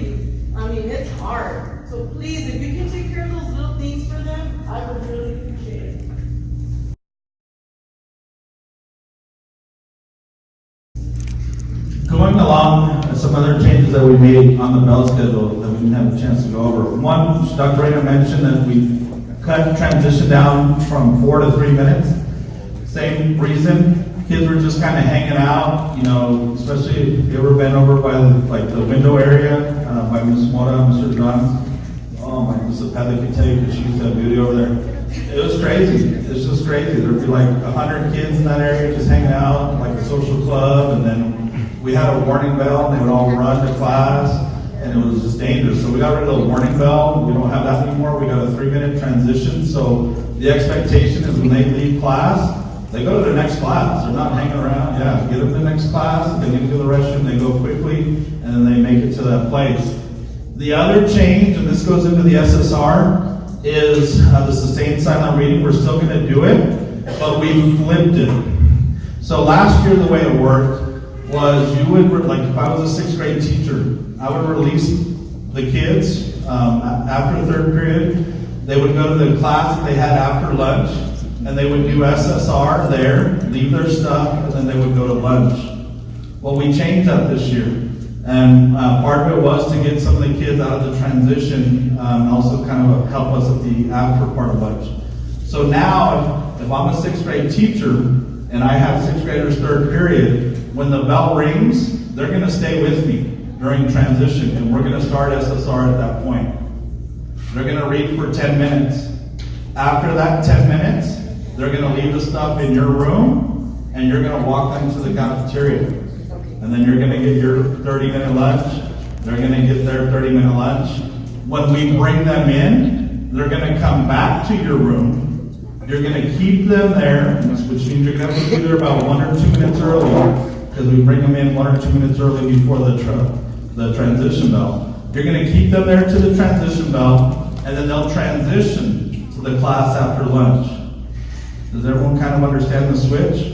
It's hard. So please, if you can take care of those little things for them, I would really appreciate it. Going along, some other changes that we made on the bell schedule that we didn't have a chance to go over. One, Dr. Rayner mentioned that we cut transition down from 4 to 3 minutes. Same reason, kids were just kind of hanging out, especially if you ever been over by the window area, by Ms. Mora, Mr. John. Oh my, Ms. Heather could tell you, because she used to have beauty over there. It was crazy. It's just crazy. There'd be like 100 kids in that area just hanging out, like a social club, and then we had a warning bell, and they would all run to class, and and it was just dangerous. So we got rid of the warning bell. We don't have that anymore. We got a 3-minute transition. So the expectation is when they leave class, they go to their next class. They're not hanging around. Yeah, get them to the next class. If they need to go to the restroom, they go quickly, and then they make it to that place. The other change, and this goes into the SSR, is the sustained silent reading. We're still going to do it, but we flipped it. So last year, the way it worked was you would, like if I was a 6th grade teacher, I would release the kids after the 3rd period. They would go to the class that they had after lunch, and they would do SSR there, leave their stuff, and then they would go to lunch. Well, we changed that this year, and part of it was to get some of the kids out of the transition, also kind of help us at the after part of lunch. So now, if I'm a 6th grade teacher, and I have 6th graders 3rd period, when the bell rings, they're going to stay with me during transition, and we're going to start SSR at that point. They're going to read for 10 minutes. After that 10 minutes, they're going to leave the stuff in your room, and you're going to walk them to the cafeteria. And then you're going to get your 30-minute lunch. They're going to get their 30-minute lunch. When we bring them in, they're going to come back to your room. You're going to keep them there, which means you're going to have to be there about 1 or 2 minutes early, because we bring them in 1 or 2 minutes early before the transition bell. You're going to keep them there to the transition bell, and then they'll transition to the class after lunch. Does everyone kind of understand the switch?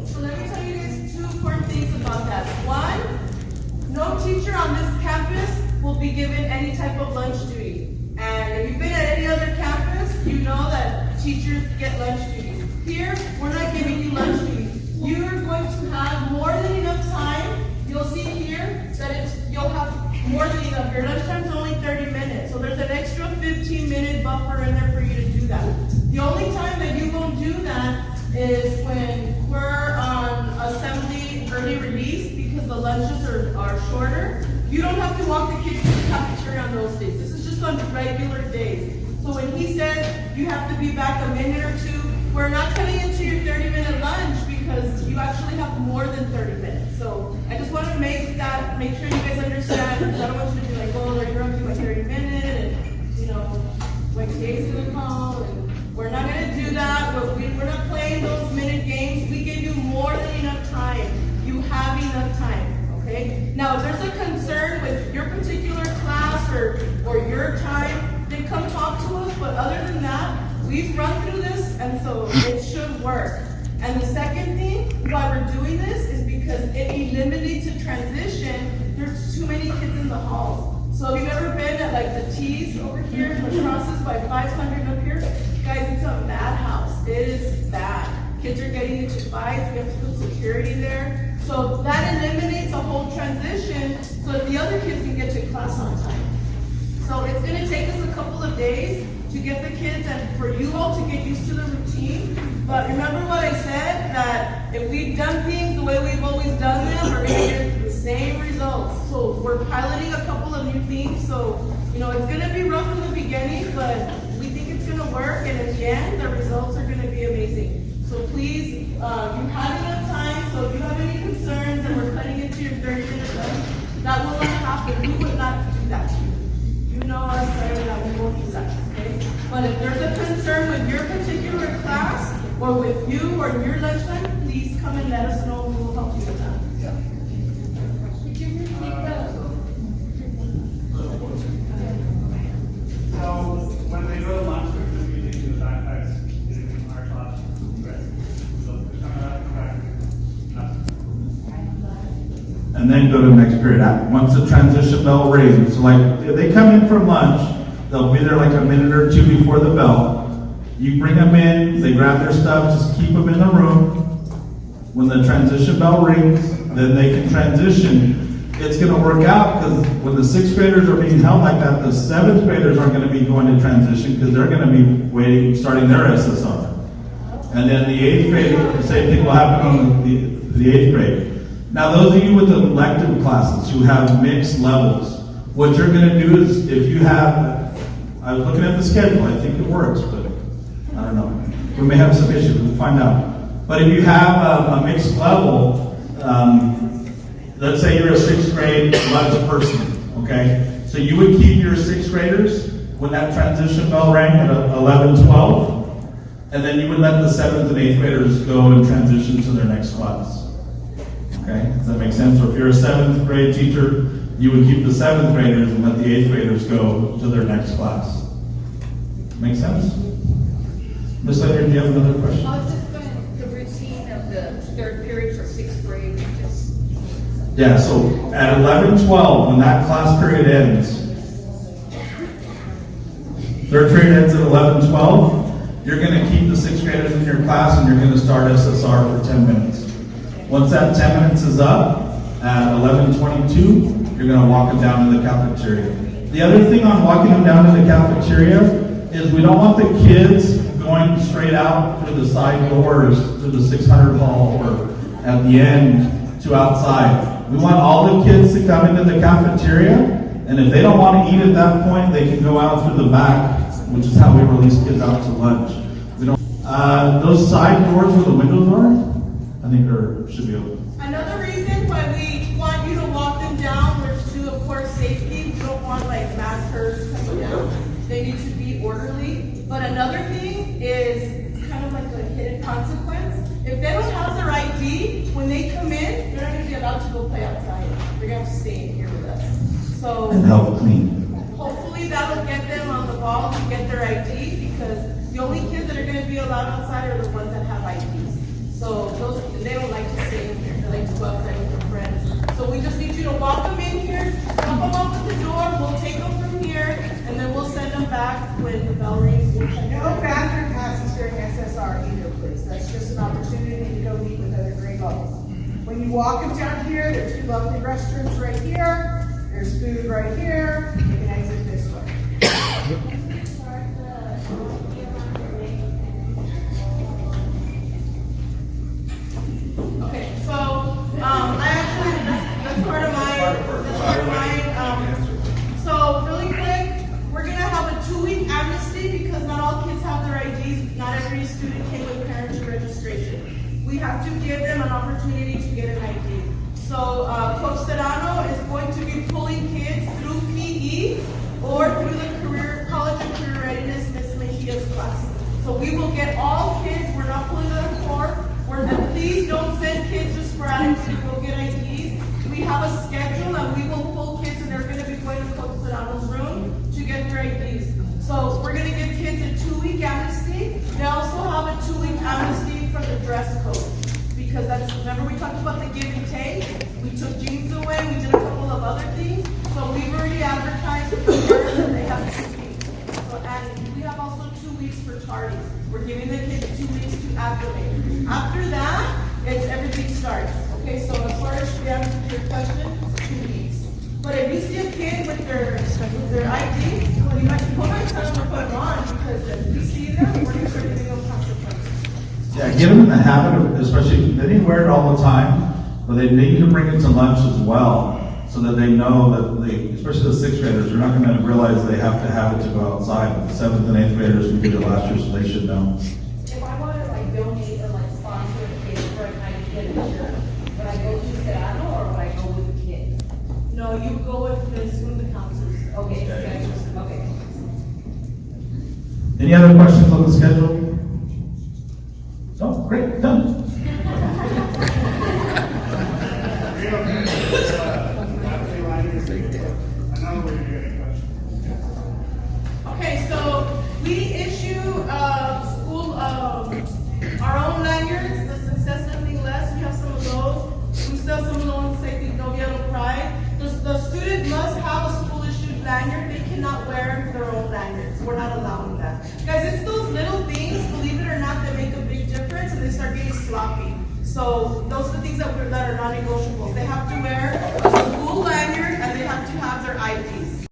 So let me tell you guys 2 important things about that. 1, no teacher on this campus will be given any type of lunch duty. And if you've been at any other campus, you know that teachers get lunch duty. Here, we're not giving you lunch duty. You're going to have more than enough time. You'll see here that you'll have more than enough. Your lunch time's only 30 minutes. So there's an extra 15-minute buffer in there for you to do that. The only time that you won't do that is when we're on assembly early release, because the lunches are shorter. You don't have to walk the kids to the cafeteria on those days. This is just on regular days. So when he says you have to be back a minute or 2, we're not cutting into your 30-minute lunch, because you actually have more than 30 minutes. So I just want to make sure you guys understand, because I don't want you to be like, oh, you're up to my 30 minute, and you know, when today's gonna call, and we're not gonna do that. We're not playing those minute games. We give you more than enough time. You have enough time, okay? Now, if there's a concern with your particular class or your time, then come talk to us. But other than that, we've run through this, and so it should work. And the second thing why we're doing this is because it eliminates a transition. There's too many kids in the halls. So if you've ever been at like the T's over here, the crosses by 500 up here, guys, it's a madhouse. It is bad. Kids are getting into fights. We have to put security there. So that eliminates a whole transition so that the other kids can get to class on time. So it's going to take us a couple of days to get the kids and for you all to get used to the routine. But remember what I said, that if we've done things the way we've always done them, we're going to get the same results. So we're piloting a couple of new things. So, you know, it's going to be rough in the beginning, but we think it's going to work. And in the end, the results are going to be amazing. So please, you had enough time. So if you have any concerns and we're cutting into your 30-minute lunch, that will not happen. We would not do that to you. You know us better that we won't do that, okay? But if there's a concern with your particular class, or with you, or your lunchtime, please come and let us know, and we will help you with that. Could you repeat the? So when they go to lunch, they're just using the backpacks in our class. So they're coming out of the back. And then go to the next period. Once the transition bell rings, so like if they come in from lunch, they'll be there like a minute or 2 before the bell. You bring them in, they grab their stuff, just keep them in the room. When the transition bell rings, then they can transition. It's going to work out because when the 6th graders are being held like that, the 7th graders aren't going to be going to transition because they're going to be starting their SSR. And then the 8th grade, the same thing will happen on the 8th grade. Now, those of you with elective classes who have mixed levels, what you're going to do is if you have, I was looking at the schedule, I think it works, but I don't know. We may have some issues, we'll find out. But if you have a mixed level, let's say you're a 6th grade lunch person, okay? So you would keep your sixth graders when that transition bell rang at 11:12, and then you would let the seventh and eighth graders go and transition to their next class. Okay, does that make sense? So if you're a seventh grade teacher, you would keep the seventh graders and let the eighth graders go to their next class. Make sense? Ms. Leonard, do you have another question? I was just going the routine of the third period for sixth grade, just. Yeah, so at 11:12, when that class period ends, third period ends at 11:12, you're going to keep the sixth graders in your class and you're going to start SSR for 10 minutes. Once that 10 minutes is up, at 11:22, you're going to walk them down to the cafeteria. The other thing on walking them down to the cafeteria is we don't want the kids going straight out through the side doors to the 600 hall or at the end to outside. We want all the kids to come into the cafeteria, and if they don't want to eat at that point, they can go out through the back, which is how we release kids out to lunch. We don't. Those side doors where the windows are, I think should be open. Another reason why we want you to walk them down, which to, of course, safety, we don't want like mass herds coming down. They need to be orderly. But another thing is kind of like a hidden consequence. If they don't have their ID, when they come in, they're not going to be allowed to go play outside. They're going to have to stay in here with us. So And help clean. hopefully that'll get them on the ball to get their ID, because the only kids that are going to be allowed outside are the ones that have IDs. So those, they don't like to stay in here. They like to go outside with their friends. So we just need you to walk them in here, drop them off at the door. We'll take them from here, and then we'll send them back when the bell rings. We'll check No them out. bathroom passes during SSR either, please. That's just an opportunity to go meet with other grade levels. When you walk them down here, there's two lovely restrooms right here. There's food right here. You can exit this way. Okay, so I actually that's part of my so really quick, we're gonna have a 2-week amnesty because not all kids have their IDs. Not every student came with parent registration. We have to give them an opportunity to get an ID. So Coach Serrano is going to be pulling kids through PE or through the college and career readiness Ms. Mejia's class. So we will get all kids. We're not pulling them for. And please don't send kids just sporadically to go get IDs. We have a schedule and we will pull kids, and they're going to be going to Coach Serrano's room to get their IDs. So we're going to give kids a 2-week amnesty. They also have a 2-week amnesty for the dress code. Because remember we talked about the give and take? We took jeans away, we did a couple of other things. So we've already advertised for the parents that they have 2 weeks. So, and we have also 2 weeks for tardies. We're giving the kids 2 weeks to acclimate. After that, everything starts. Okay, so as far as the answer to your question, 2 weeks. But if you see a kid with their ID, you might tell them to put them on, because if we see them, we're going to start giving them consequences. Yeah, get them in the habit of, especially, they need to wear it all the time, but they need to bring it to lunch as well, so that they know that especially the sixth graders, they're not going to realize they have to have it to go outside. But the seventh and eighth graders, we did it last year, so they should know. If I want to like donate or like sponsor a kid for a night kid shirt, would I go to Serrano or would I go with the kid? No, you go with the counselors. Okay, okay. Any other questions on the schedule? Oh, great, done. Okay, so we issue school our own lanyards, the Success Nothing Less. We have some of those. We sell some of those, like the Noviano Pride. The student must have a school issued lanyard. They cannot wear their own lanyards. We're not allowing that. Guys, it's those little things, believe it or not, that make a big difference, and they start getting sloppy. So those are the things that are non-negotiables. They have to wear a